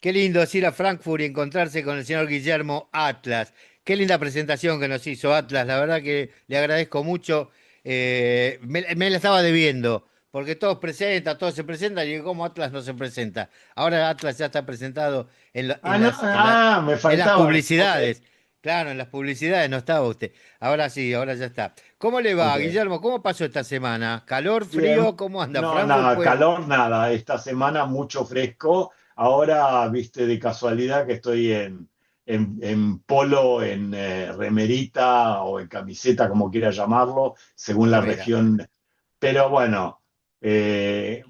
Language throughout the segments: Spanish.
Qué lindo es ir a Frankfurt y encontrarse con el señor Guillermo Atlas. Qué linda presentación que nos hizo Atlas. La verdad que le agradezco mucho. Me la estaba debiendo, porque todos se presentan y cómo Atlas no se presenta. Ahora Atlas ya está presentado Ah, no, me en las faltaba. Ok, publicidades. Claro, en las publicidades no estaba usted. Ahora sí, ahora ya está. ¿Cómo le va, ok. Guillermo? ¿Cómo pasó esta semana? ¿Calor, Bien. frío? ¿Cómo anda? No, Frankfurt, nada, pues. calor, nada. Esta semana mucho fresco. Ahora, viste, de casualidad que estoy en polo, en remerita o en camiseta, como quiera llamarlo, según la Remera. región. Pero bueno, 20,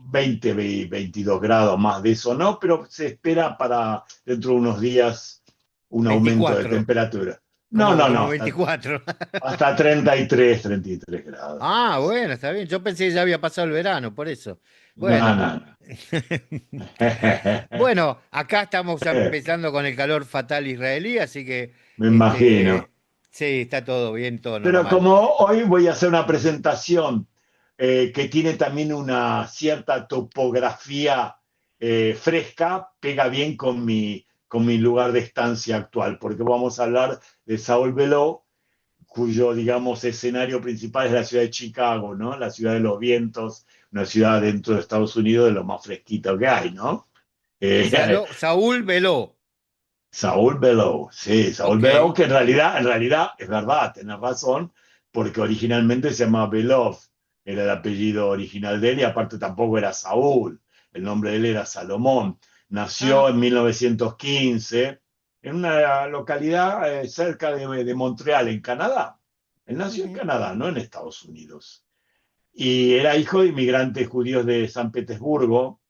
22 grados más de eso, ¿no? Pero se espera para dentro de unos días un aumento de 24. temperatura. No, Como, no, no, como 24. hasta 33 grados. Ah, bueno, está bien. Yo pensé que ya había pasado el verano, por eso. No, Bueno. no, no. Bueno, acá estamos ya empezando con el calor fatal israelí, así que Me imagino. sí, está todo bien, todo Pero normal. como hoy voy a hacer una presentación que tiene también una cierta topografía fresca, pega bien con mi lugar de estancia actual, porque vamos a hablar de Saúl Bellow, cuyo, digamos, escenario principal es la ciudad de Chicago, ¿no? La ciudad de los vientos, una ciudad dentro de Estados Unidos de lo más fresquito que hay, ¿no? Saúl Veló. Saúl Bellow, sí, Saúl Ok. Bellow, que en realidad es verdad, tenés razón, porque originalmente se llamaba Belov, era el apellido original de él y aparte tampoco era Saúl, el nombre de él era Salomón. Nació Ah, en 1915 en una localidad cerca de Montreal, en Canadá. Él nació en ujú. Canadá, no en Estados Unidos. Y era hijo de inmigrantes judíos de San Petersburgo,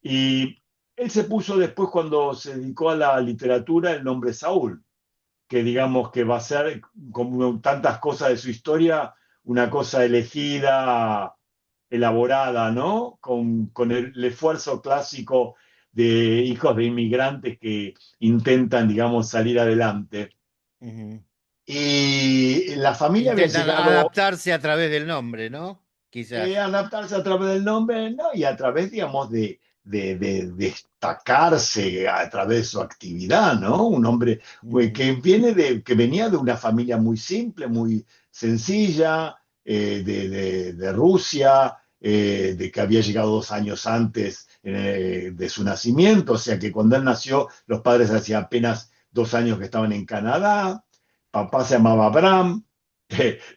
y él se puso después, cuando se dedicó a la literatura, el nombre Saúl, que digamos que va a ser, como tantas cosas de su historia, una cosa elegida, elaborada, ¿no? Con el esfuerzo clásico de hijos de inmigrantes que intentan, digamos, salir adelante. Ujú. Y la familia había Intentan llegado adaptarse a través del nombre, ¿no? Quizás. adaptarse a través del nombre, ¿no? Y a través, digamos, de destacarse a través de su actividad, ¿no? Un hombre Ujú. que que venía de una familia muy simple, muy sencilla, de Rusia, de que había llegado 2 años antes de su nacimiento, o sea que cuando él nació, los padres hacía apenas 2 años que estaban en Canadá. Papá se llamaba Abraham.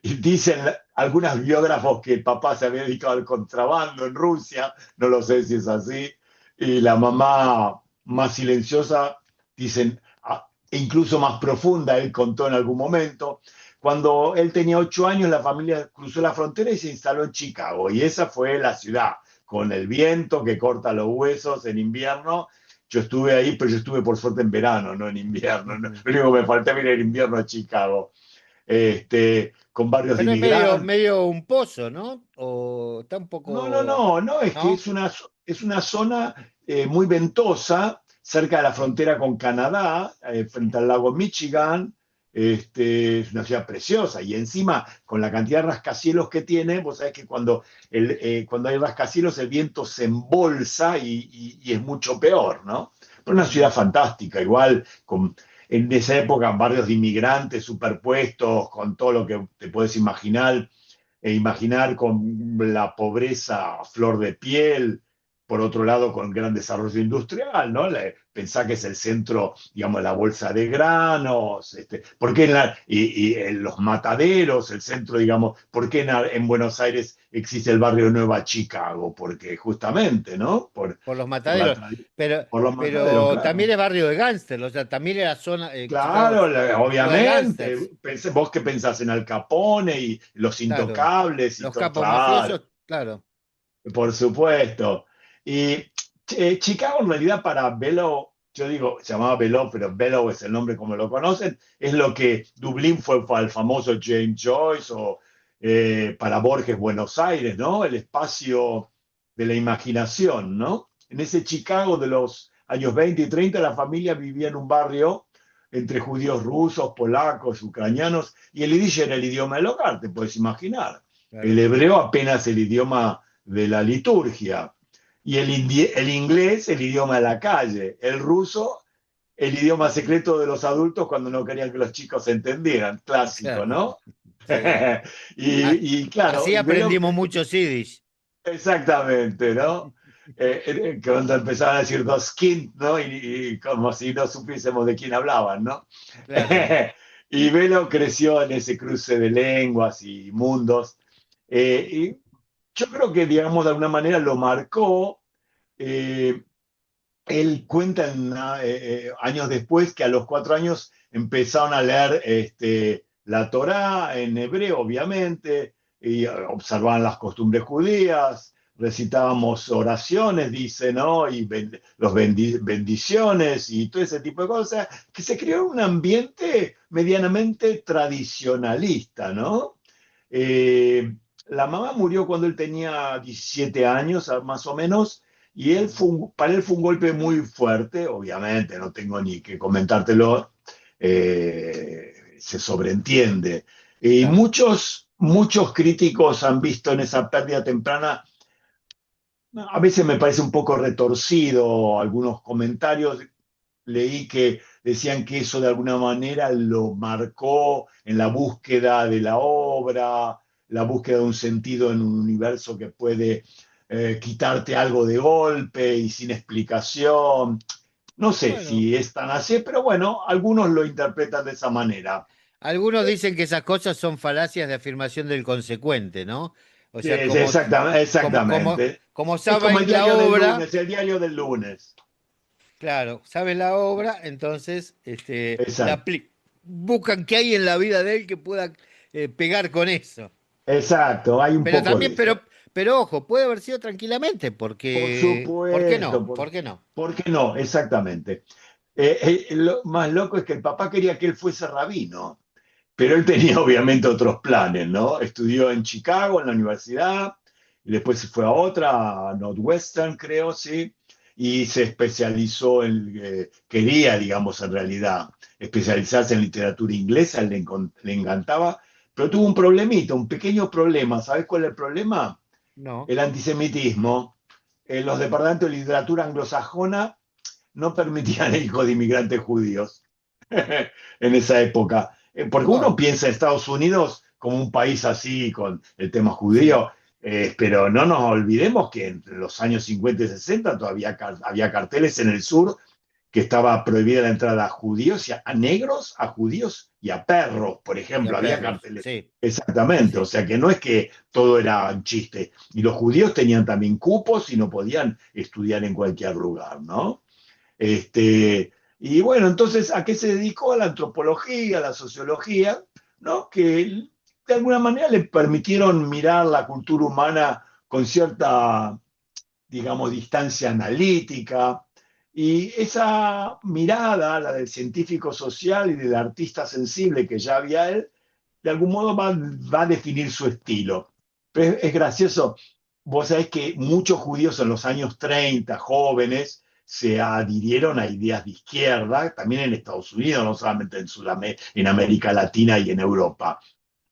Y dicen algunos biógrafos que el papá se había dedicado al contrabando en Rusia, no lo sé si es así, y la mamá más silenciosa, dicen, e incluso más profunda, él contó en algún momento. Cuando él tenía 8 años, la familia cruzó la frontera y se instaló en Chicago, y esa fue la ciudad, con el viento que corta los huesos en invierno. Yo estuve ahí, pero yo estuve por suerte en verano, no en invierno. No, Ujú. lo único que me faltaba era en invierno a Chicago, con barrios de Pero es inmigrantes. medio un pozo, ¿no? O está un No, no, poco. no, no, es que ¿No? es una zona muy ventosa, cerca de la Sí. frontera con Canadá, frente al lago Michigan. Es una ciudad preciosa y encima con la cantidad de rascacielos que tiene, vos sabés que cuando hay rascacielos el viento se embolsa y es mucho peor, ¿no? Pero una ciudad Ujú. fantástica, igual en esa época barrios de inmigrantes superpuestos con todo lo que te puedes imaginar, imaginar, con la pobreza a flor de piel, por otro lado con gran desarrollo industrial, ¿no? Pensá que es el centro, digamos, la bolsa de granos, ¿por qué en los mataderos, el centro, digamos, ¿por qué en Buenos Aires existe el barrio Nueva Chicago? Porque justamente, ¿no? Por los Por, la, mataderos. Pero, por los mataderos, pero también claro. es barrio de gángster, o sea, también era zona, Chicago, Claro, ciudad de obviamente. gángsters, Vos que pensás en Al Capone y los claro. intocables y Los todo, capos claro. mafiosos, claro. Por supuesto. Y Chicago en realidad para Bellow, yo digo, se llamaba Bellow, pero Bellow es el nombre como lo conocen, es lo que Dublín fue para el famoso James Joyce o para Borges Buenos Aires, ¿no? El espacio de la imaginación, ¿no? En ese Chicago de los años 20 y 30 la familia vivía en un barrio entre judíos rusos, polacos, ucranianos, y el yiddish era el idioma del hogar, te puedes imaginar. El Claro. hebreo apenas el idioma de la liturgia. y el inglés, el idioma de la calle, el ruso, el idioma secreto de los adultos cuando no querían que los chicos se entendieran, clásico, Claro, ¿no? sí. A- Y claro, Así y Velo, aprendimos mucho Yiddish. exactamente, ¿no? Cuando empezaban a decir dos kind, ¿no? Y como si no supiésemos de quién hablaban, ¿no? Claro. Y Velo creció en ese cruce de lenguas y mundos. Y yo creo que, digamos, de alguna manera lo marcó. eh, Él cuenta años después que a los 4 años empezaron a leer la Torá en hebreo, obviamente, y observaban las costumbres judías, recitábamos oraciones, dice, ¿no? Y los bendiciones y todo ese tipo de cosas, que se creó un ambiente medianamente tradicionalista, ¿no? Eh, la mamá murió cuando él tenía 17 años, más o menos, y para él fue un golpe muy fuerte, obviamente, no tengo ni que comentártelo, se sobreentiende. Y Claro. muchos críticos han visto en esa pérdida temprana, a veces me parece un poco retorcido algunos comentarios, leí que decían que eso de alguna manera lo marcó en la búsqueda de la obra, la búsqueda de un sentido en un universo que puede quitarte algo de golpe y sin explicación. No sé Bueno, si es tan así, pero bueno, algunos lo interpretan de esa manera. algunos dicen que esas cosas son falacias de afirmación del consecuente, ¿no? O sea, Exactamente, como, exactamente. como Es como el saben la diario del obra, lunes, el diario del lunes. claro, saben la obra, entonces Exacto. buscan qué hay en la vida de él que pueda pegar con eso. Exacto, hay un Pero poco de también, eso. pero ojo, puede haber sido tranquilamente, Por porque, ¿por qué supuesto, no? ¿Por qué no? ¿por qué no? Exactamente. Lo más loco es que el papá quería que él fuese rabino, pero él tenía obviamente otros planes, ¿no? Estudió en Chicago, en la universidad, y después se fue a otra, a Northwestern, creo, sí, y se especializó quería, digamos, en realidad, especializarse en literatura inglesa, le encantaba, pero tuvo un problemita, un pequeño problema. ¿Sabes cuál es el problema? No, El antisemitismo. Los departamentos de literatura anglosajona no permitían el hijo de inmigrantes judíos en esa época. Porque uno wow, piensa en Estados Unidos como un país así con el tema sí, judío, pero no nos olvidemos que en los años 50 y 60 todavía había carteles en el sur que estaba prohibida la entrada a judíos, a negros, a judíos y a perros, por y a ejemplo, había perros, carteles. sí, sí, Exactamente, o sí. sea que no es que todo era un chiste. Y los judíos tenían también cupos y no podían estudiar en cualquier lugar, ¿no? Este, y bueno, entonces, ¿a qué se dedicó? A la antropología, a la sociología, ¿no? Que de alguna manera le permitieron mirar la cultura humana con cierta, digamos, distancia analítica. Y esa mirada, la del científico social y del artista sensible que ya había él, de algún modo va a definir su estilo. Pero es gracioso, vos sabés que muchos judíos en los años 30 jóvenes, se adhirieron a ideas de izquierda, también en Estados Unidos, no solamente en América Latina y en Europa.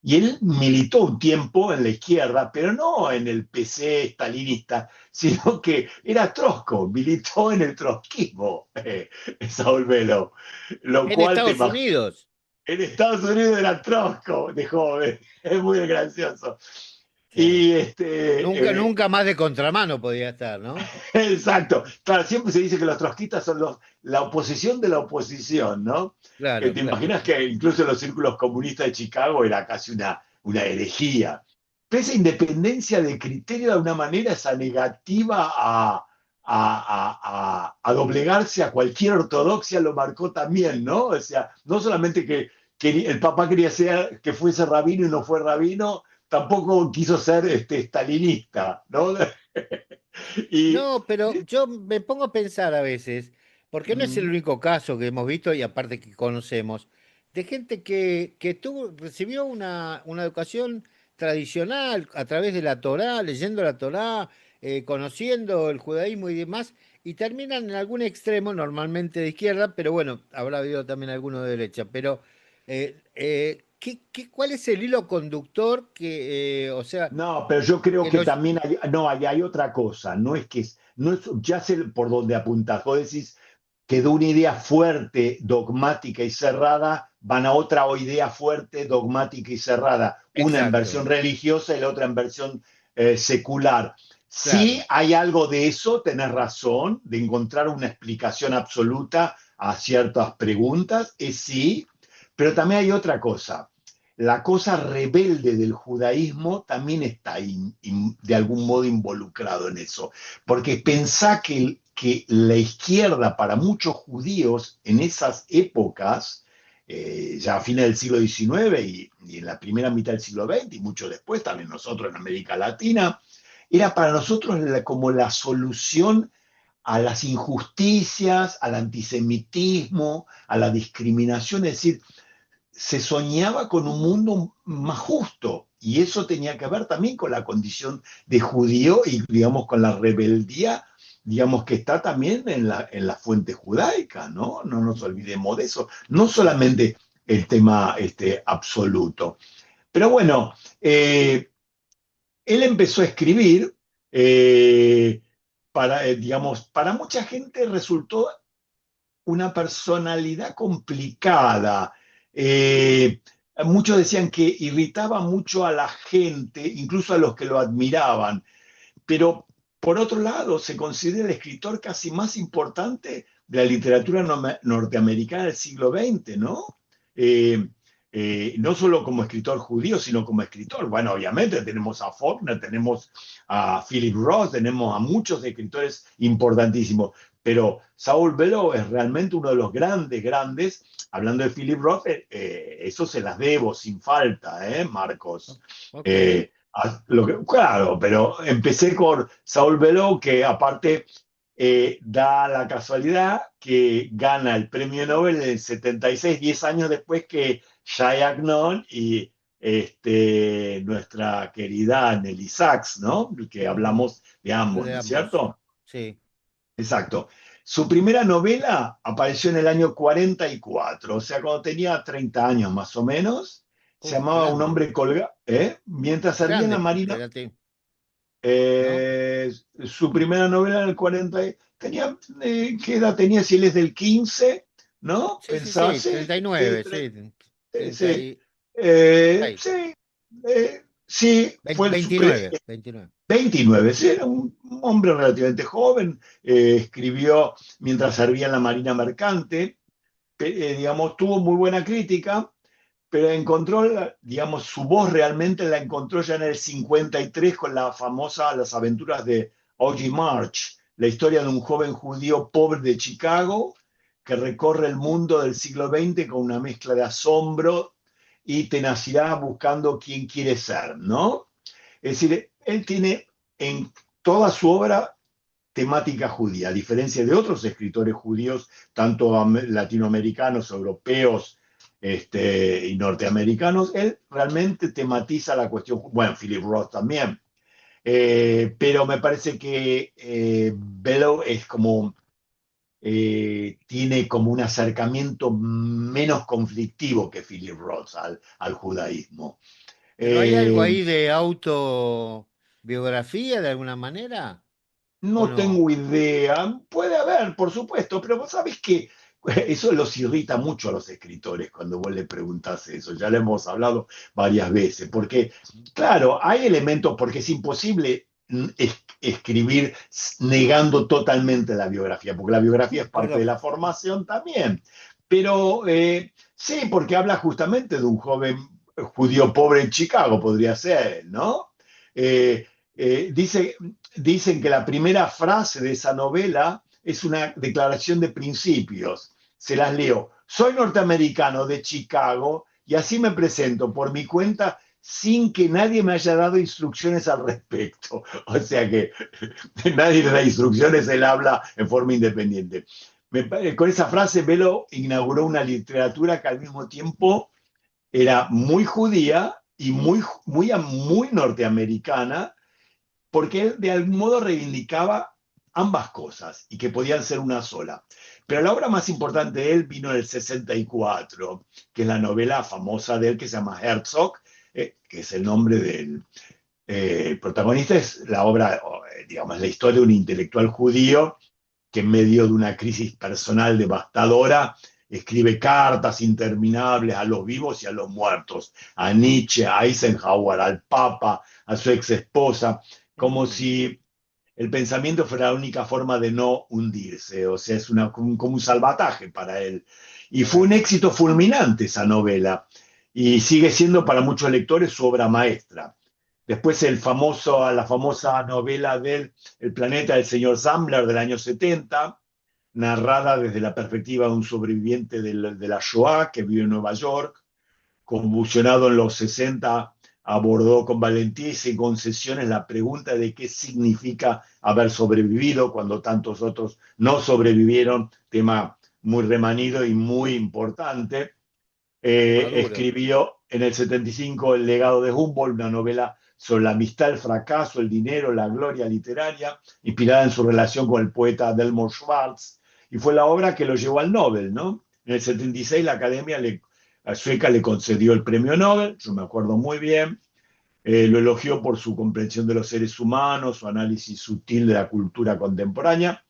Y él militó un tiempo en la izquierda, pero no en el PC stalinista, sino que era trotsko, militó en el trotskismo, Saúl Velo, lo En cual Estados Unidos, en Estados Unidos era trosco de joven, es muy gracioso. sí. Y Nunca, nunca más de contramano podía estar, ¿no? exacto, claro, siempre se dice que los trotskistas son la oposición de la oposición, ¿no? Claro, Te claro. imaginas que incluso en los círculos comunistas de Chicago era casi una herejía. Pero esa independencia de criterio de alguna manera, esa negativa a doblegarse a cualquier ortodoxia lo marcó también, ¿no? O sea, no solamente que el papá quería ser, que fuese rabino y no fue rabino, tampoco quiso ser stalinista, ¿no? Y No, pero yo me pongo a pensar a veces, porque no es el mm, único caso que hemos visto y aparte que conocemos, de gente que recibió una educación tradicional a través de la Torá, leyendo la Torá, conociendo el judaísmo y demás, y terminan en algún extremo, normalmente de izquierda, pero bueno, habrá habido también alguno de derecha, pero ¿Cuál es el hilo conductor que, o sea, No, pero yo creo que que los... también hay, no, hay otra cosa, no es que, no es, ya sé por dónde apuntas, vos decís que de una idea fuerte, dogmática y cerrada, van a otra idea fuerte, dogmática y cerrada, una en versión Exacto, religiosa y la otra en versión secular. Sí claro, hay algo de eso, tenés razón, de encontrar una explicación absoluta a ciertas preguntas, es sí, pero también hay otra cosa. La cosa rebelde del judaísmo también está de algún modo involucrado en eso, porque pensá que la izquierda para muchos judíos en esas épocas, ya a fines del siglo XIX y en la primera mitad del siglo XX y mucho después, también nosotros en América Latina, era para nosotros como la solución a las injusticias, al antisemitismo, a la discriminación, es decir, se soñaba con un mundo más justo y eso tenía que ver también con la condición de judío y digamos con la rebeldía, digamos que está también en la fuente judaica, ¿no? No nos ujú, olvidemos de eso, no sí, solamente el tema absoluto. Pero bueno, él empezó a escribir, digamos, para mucha gente resultó una personalidad complicada. Muchos decían que irritaba mucho a la gente, incluso a los que lo admiraban, pero por otro lado se considera el escritor casi más importante de la literatura norteamericana del siglo XX, ¿no? Eh, no solo como escritor judío, sino como escritor. Bueno, obviamente tenemos a Faulkner, tenemos a Philip Roth, tenemos a muchos escritores importantísimos, pero Saul Bellow es realmente uno de los grandes, grandes. Hablando de Philip Roth, eso se las debo sin falta, Marcos. ok. Eh, claro, pero empecé con Saul Bellow, que aparte da la casualidad que gana el premio Nobel en el 76, 10 años después que Shai Agnon y nuestra querida Nelly Sachs, ¿no? Que Ujú, hablamos de ambos, de ¿no es ambos, cierto? sí. Exacto. Su primera novela apareció en el año 44, o sea, cuando tenía 30 años más o menos. Se llamaba Un Grande, hombre colgado, mientras servía en la grande, Marina. relativo, ¿no? Su primera novela en el 40, tenía, ¿qué edad tenía? Si él es del 15, ¿no? Sí, sí, Pensaba, sí, sí, treinta y sí, nueve sí, sí, 36, sí, sí, fue el 29, 29. 29, sí, era un hombre relativamente joven, escribió mientras servía en la Marina Mercante, digamos, tuvo muy buena crítica, pero encontró, digamos, su voz realmente la encontró ya en el 53 con la famosa Las aventuras de O.G. March, la historia de un joven judío pobre de Chicago que recorre el mundo del siglo XX con una mezcla de asombro y tenacidad buscando quién quiere ser, ¿no? Es decir, él tiene en toda su obra temática judía, a diferencia de otros escritores judíos, tanto latinoamericanos, europeos y norteamericanos, él realmente tematiza la cuestión, bueno, Philip Roth también, pero me parece que Bellow es como, tiene como un acercamiento menos conflictivo que Philip Roth al judaísmo. Pero hay algo Eh, ahí de autobiografía de alguna manera, ¿o No no? tengo idea. Puede haber, por supuesto, pero vos sabés que eso los irrita mucho a los escritores cuando vos le preguntás eso. Ya lo hemos hablado varias veces, porque, claro, hay elementos, porque es imposible escribir negando totalmente la biografía, porque la biografía es Por parte de lo- la formación también. Pero sí, porque habla justamente de un joven judío pobre en Chicago, podría ser, ¿no? Eh, dice, dicen que la primera frase de esa novela es una declaración de principios. Se las leo. Soy norteamericano de Chicago y así me presento por mi cuenta sin que nadie me haya dado instrucciones al respecto. O sea que nadie le da instrucciones, él habla en forma independiente. Con esa frase, Velo inauguró una literatura que al mismo tiempo era muy judía y muy norteamericana, porque él de algún modo reivindicaba ambas cosas y que podían ser una sola. Pero la obra más importante de él vino en el 64, que es la novela famosa de él que se llama Herzog, que es el nombre del protagonista. Es la obra, digamos, la historia de un intelectual judío que en medio de una crisis personal devastadora escribe cartas interminables a los vivos y a los muertos, a Nietzsche, a Eisenhower, al Papa, a su ex esposa, como Mm, si el pensamiento fuera la única forma de no hundirse, o sea, es como un salvataje para él. Y fue un claro. éxito fulminante esa novela, y sigue siendo para muchos lectores su obra maestra. Después la famosa novela del El planeta del señor Zambler del año 70, narrada desde la perspectiva de un sobreviviente de la Shoah que vive en Nueva York, convulsionado en los 60, abordó con valentía y sin concesiones la pregunta de qué significa haber sobrevivido cuando tantos otros no sobrevivieron, tema muy remanido y muy importante. Y maduro. Escribió en el 75 El legado de Humboldt, una novela sobre la amistad, el fracaso, el dinero, la gloria literaria, inspirada en su relación con el poeta Delmore Schwartz, y fue la obra que lo llevó al Nobel, ¿no? En el 76 la Academia Sueca le concedió el premio Nobel, yo me acuerdo muy bien. Lo elogió por su comprensión de los seres humanos, su análisis sutil de la cultura contemporánea.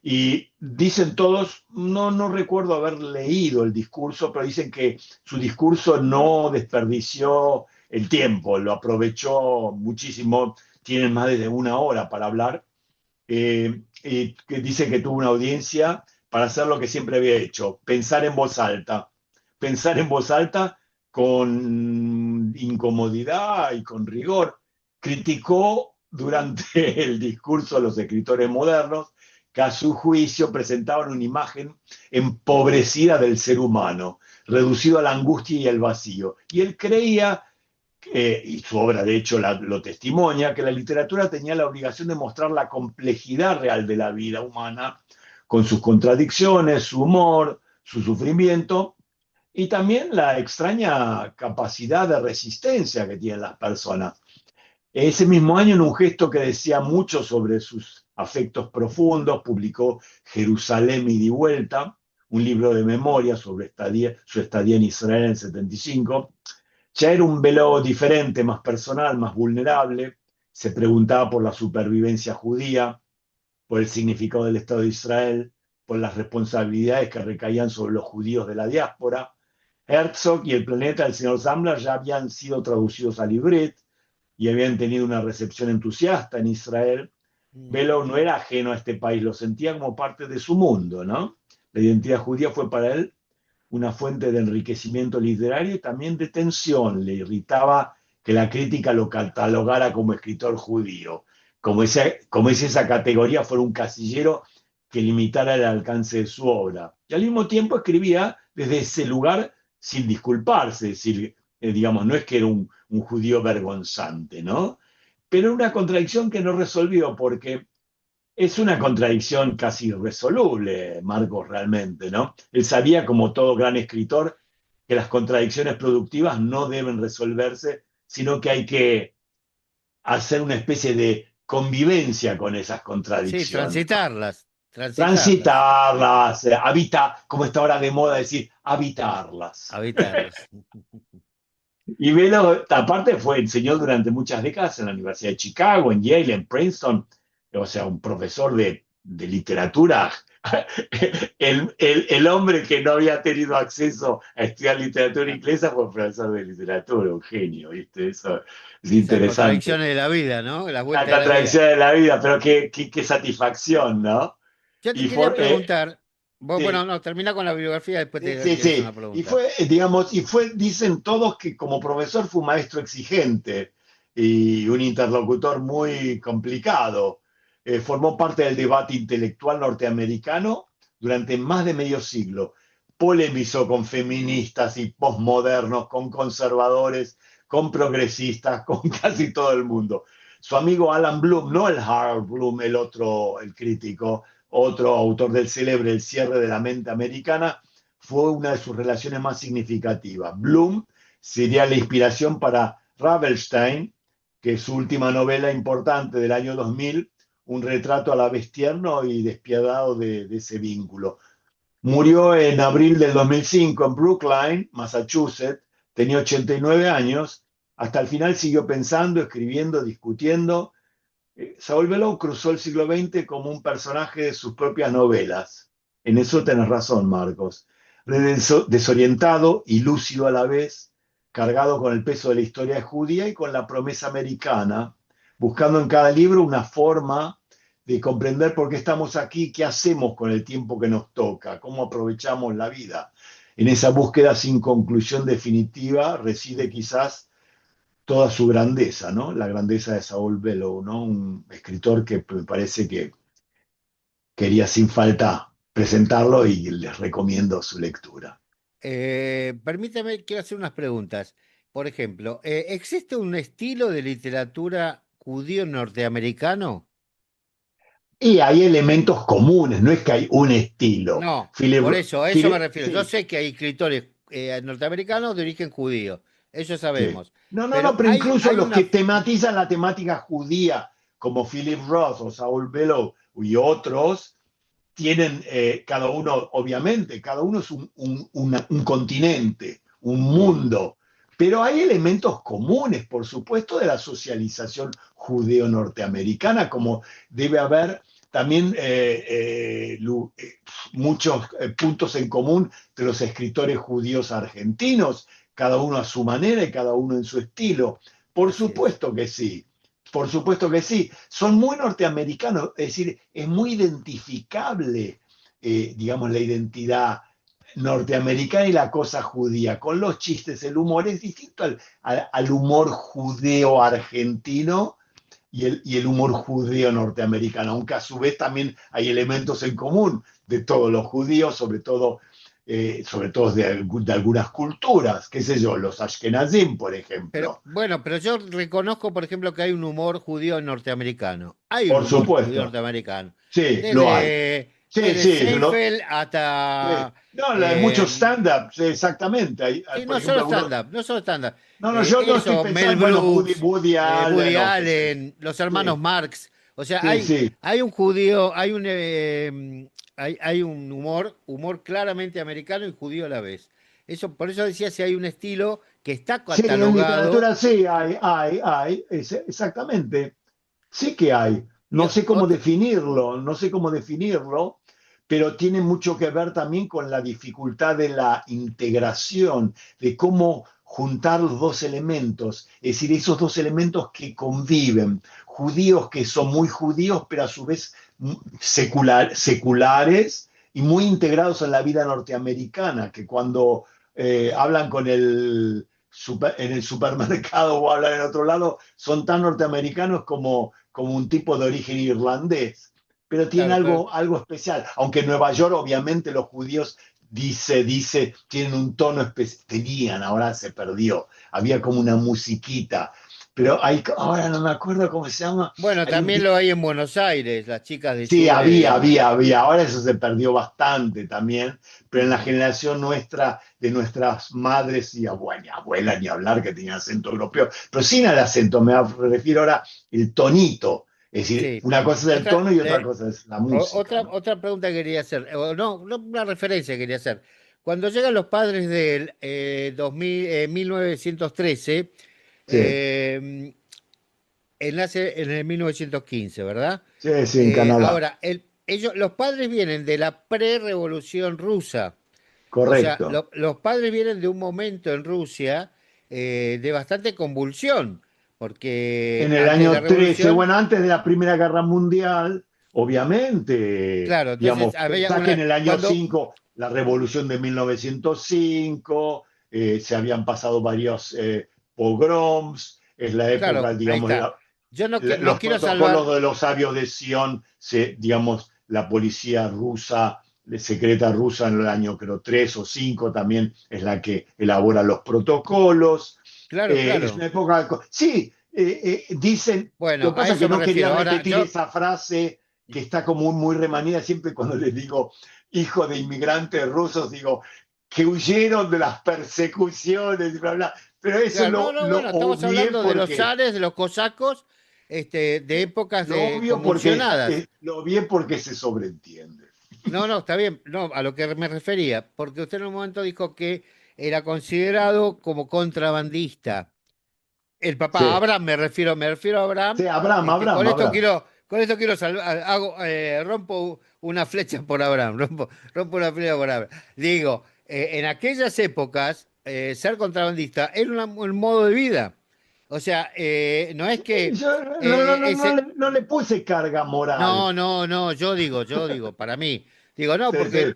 Y dicen todos, no recuerdo haber leído el discurso, pero dicen que su discurso no desperdició el tiempo, lo aprovechó muchísimo. Tienen más de una hora para hablar. Y que dice que tuvo una audiencia para hacer lo que siempre había hecho, pensar en voz alta. Pensar en voz alta con incomodidad y con rigor. Criticó durante el discurso a los escritores modernos que a su juicio presentaban una imagen empobrecida del ser humano, reducido a la angustia y el vacío. Y él creía, y su obra de hecho lo testimonia, que la literatura tenía la obligación de mostrar la complejidad real de la vida humana, con sus contradicciones, su humor, su sufrimiento, y también la extraña capacidad de resistencia que tienen las personas. Ese mismo año, en un gesto que decía mucho sobre sus afectos profundos, publicó Jerusalén y di vuelta, un libro de memoria sobre su estadía en Israel en el 75. Ya era un velo diferente, más personal, más vulnerable. Se preguntaba por la supervivencia judía, por el significado del Estado de Israel, por las responsabilidades que recaían sobre los judíos de la diáspora. Herzog y El planeta del señor Zambler ya habían sido traducidos al ibret y habían tenido una recepción entusiasta en Israel. Mm. Bellow no era ajeno a este país, lo sentía como parte de su mundo, ¿no? La identidad judía fue para él una fuente de enriquecimiento literario y también de tensión. Le irritaba que la crítica lo catalogara como escritor judío, como si esa categoría fuera un casillero que limitara el alcance de su obra. Y al mismo tiempo escribía desde ese lugar sin disculparse, es decir, digamos, no es que era un judío vergonzante, ¿no? Pero una contradicción que no resolvió porque es una contradicción casi irresoluble, Marcos, realmente, ¿no? Él sabía, como todo gran escritor, que las contradicciones productivas no deben resolverse, sino que hay que hacer una especie de convivencia con esas Sí, contradicciones. transitarlas, transitarlas, Transitarlas, habitar, como está ahora de moda decir, habitarlas. habitarlas. Y Velo, aparte, enseñó durante muchas décadas en la Universidad de Chicago, en Yale, en Princeton, o sea, un profesor de literatura. El hombre que no había tenido acceso a estudiar literatura inglesa fue profesor de literatura, un genio, ¿viste? Eso es Esas interesante. contradicciones de la vida, ¿no? Las La vueltas de la vida. contradicción de la vida, pero qué satisfacción, ¿no? Yo te Y quería fue, preguntar, bueno, sí, no, termina con la bibliografía, después sí, te sí, quiero hacer sí. una pregunta. Dicen todos que como profesor fue un maestro exigente y un interlocutor muy complicado. Formó parte del debate intelectual norteamericano durante más de medio siglo. Polemizó con feministas y posmodernos, con conservadores, con progresistas, con casi todo el mundo. Su amigo Alan Bloom, no el Harold Bloom, el otro, el crítico, otro autor del célebre El cierre de la mente americana, fue una de sus relaciones más significativas. Bloom sería la inspiración para Ravelstein, que su última novela importante del año 2000 un retrato a la vez tierno y despiadado de ese vínculo. Murió en abril del 2005 en Brookline, Massachusetts, tenía 89 años, hasta el final siguió pensando, escribiendo, discutiendo. Saul Bellow cruzó el siglo XX como un personaje de sus propias novelas. En eso tenés razón, Marcos. Desorientado y lúcido a la vez, cargado con el peso de la historia judía y con la promesa americana, buscando en cada libro una forma de comprender por qué estamos aquí, qué hacemos con el tiempo que nos toca, cómo aprovechamos la vida. En esa búsqueda sin conclusión definitiva reside quizás toda su grandeza, ¿no? La grandeza de Saul Bellow, ¿no? Un escritor que me parece que quería sin falta presentarlo y les recomiendo su lectura. Permítame, quiero hacer unas preguntas. Por ejemplo, ¿existe un estilo de literatura judío norteamericano? Y hay elementos comunes, no es que hay un estilo. No, por eso, a eso me refiero. Yo Sí, sé que hay escritores norteamericanos de origen judío, eso sí. sabemos. No, no, no, Pero pero incluso hay los que una... tematizan la temática judía, como Philip Roth o Saul Bellow y otros, tienen cada uno, obviamente, cada uno es un continente, un Mm, mundo, pero hay elementos comunes, por supuesto, de la socialización judeo-norteamericana, como debe haber también muchos puntos en común de los escritores judíos argentinos, cada uno a su manera y cada uno en su estilo. Por así es. supuesto que sí. Por supuesto que sí, son muy norteamericanos, es decir, es muy identificable, digamos, la identidad norteamericana y la cosa judía, con los chistes, el humor es distinto al humor judeo argentino y el humor judeo norteamericano, aunque a su vez también hay elementos en común de todos los judíos, sobre todo de algunas culturas, qué sé yo, los Ashkenazim, por Pero ejemplo. bueno, pero yo reconozco, por ejemplo, que hay un humor judío norteamericano. Hay un Por humor judío supuesto, norteamericano. sí, lo hay. Sí, Desde sí, Seinfeld sí. hasta... No, hay muchos eh, stand-up, sí, exactamente. sí, Por no solo ejemplo, algunos. stand-up, no solo stand-up. No, no, yo no estoy Eso, Mel pensando, bueno, Brooks, Woody Woody Allen, o qué sé yo. Allen, los hermanos Sí, Marx. O sea, sí, sí. hay un judío, hay un humor claramente americano y judío a la vez. Eso, por eso decía si hay un estilo que está Sí, en catalogado. literatura sí, exactamente. Sí que hay. Y No sé cómo otro, definirlo, no sé cómo definirlo, pero tiene mucho que ver también con la dificultad de la integración, de cómo juntar los dos elementos, es decir, esos dos elementos que conviven, judíos que son muy judíos, pero a su vez seculares y muy integrados en la vida norteamericana, que cuando hablan en el supermercado o hablan en otro lado, son tan norteamericanos como un tipo de origen irlandés, pero tiene claro, pero algo especial, aunque en Nueva York obviamente los judíos tienen un tono especial, tenían, ahora se perdió, había como una musiquita, pero ahora no me acuerdo cómo se llama, bueno, hay un también lo hay en Buenos Aires, las chicas Sí, deciden. había. Ahora eso se perdió bastante también, pero en la Mm, generación nuestra, de nuestras madres y abuelas, ni hablar que tenían acento europeo, pero sin el acento, me refiero ahora el tonito. Es decir, sí. una cosa es el Otra, tono y otra cosa es la música, ¿no? otra pregunta que quería hacer, o no, no, una referencia que quería hacer. Cuando llegan los padres del 1913, Sí, eh, él nace en el 1915, ¿verdad? sí, sí, en Canadá, Ahora, los padres vienen de la pre-revolución rusa. O sea, correcto. los padres vienen de un momento en Rusia de bastante convulsión, porque En el antes de la año 13, revolución, bueno, antes de la Primera Guerra Mundial, obviamente, claro, entonces digamos, había pensá que en una, el año cuando, 5, la revolución de 1905, se habían pasado varios pogroms, es la época, claro, ahí digamos, está. Yo no, no los quiero protocolos salvar, de los sabios de Sion, digamos, la policía rusa, la secreta rusa en el año creo 3 o 5 también es la que elabora los protocolos. claro, Es una claro. época, sí, dicen, lo Bueno, que a pasa es que eso me no quería refiero. Ahora, repetir esa frase que está como muy remanida siempre cuando les digo hijo de inmigrantes rusos, digo que huyeron de las persecuciones y bla, bla. Pero eso claro, no, no, lo bueno, estamos obvié hablando de los porque, zares, de los cosacos, de épocas Lo obvio porque, convulsionadas. lo bien porque se sobreentiende. No, no, está bien, no, a lo que me refería, porque usted en un momento dijo que era considerado como contrabandista. El papá, Sí, Abraham, me refiero a Abraham. sí, Abraham, Abraham, Abraham. Con esto quiero salvar, rompo una flecha por Abraham, rompo una flecha por Abraham. Digo, en aquellas épocas, ser contrabandista era un modo de vida. O sea, no es que Yo ese, no le puse carga moral. no, no, no, yo digo, para mí. Digo, no, Sí, sí, porque,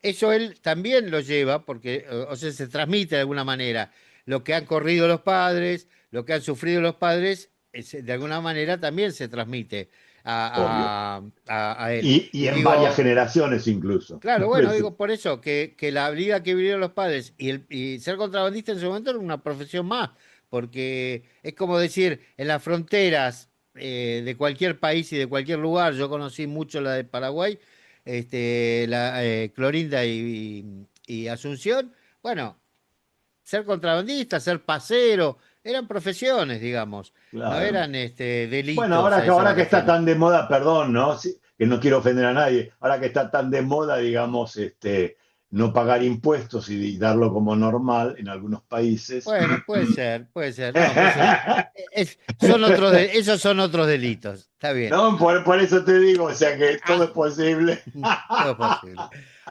eso él también lo lleva, porque, o sea, se transmite de alguna manera. Lo que han corrido los padres, lo que han sufrido los padres, de alguna manera también se transmite obvio. a él. Y Y en varias digo, generaciones incluso. claro, bueno, digo por eso, que la vida que vivieron los padres y ser contrabandista en su momento era una profesión más, porque es como decir, en las fronteras de cualquier país y de cualquier lugar, yo conocí mucho la de Paraguay, Clorinda y Asunción, bueno, ser contrabandista, ser pasero, eran profesiones, digamos, no Claro. eran Bueno, delitos, a eso me ahora que está refiero. tan de moda, perdón, ¿no? Sí, que no quiero ofender a nadie, ahora que está tan de moda, digamos, no pagar impuestos y darlo como normal en algunos países. Bueno, puede ser, no, pero esos son otros delitos, está bien, No, por eso te digo, o sea que todo es posible. todo es posible.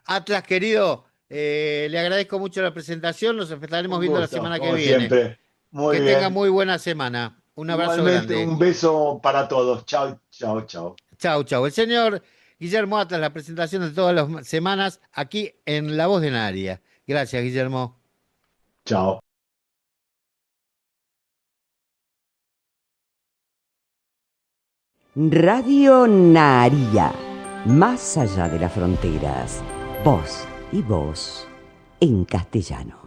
Atlas, querido, le agradezco mucho la presentación, nos estaremos Un viendo la gusto, semana que como viene. siempre. Muy Que tenga bien. muy buena semana, un abrazo Igualmente, grande. un beso para todos. Chao, chao, chao. Chau, chau. El señor Guillermo Atlas, la presentación de todas las semanas aquí en La Voz de Nadia. Gracias, Guillermo. Chao. Radio Naría, más allá de las fronteras, voz y voz en castellano.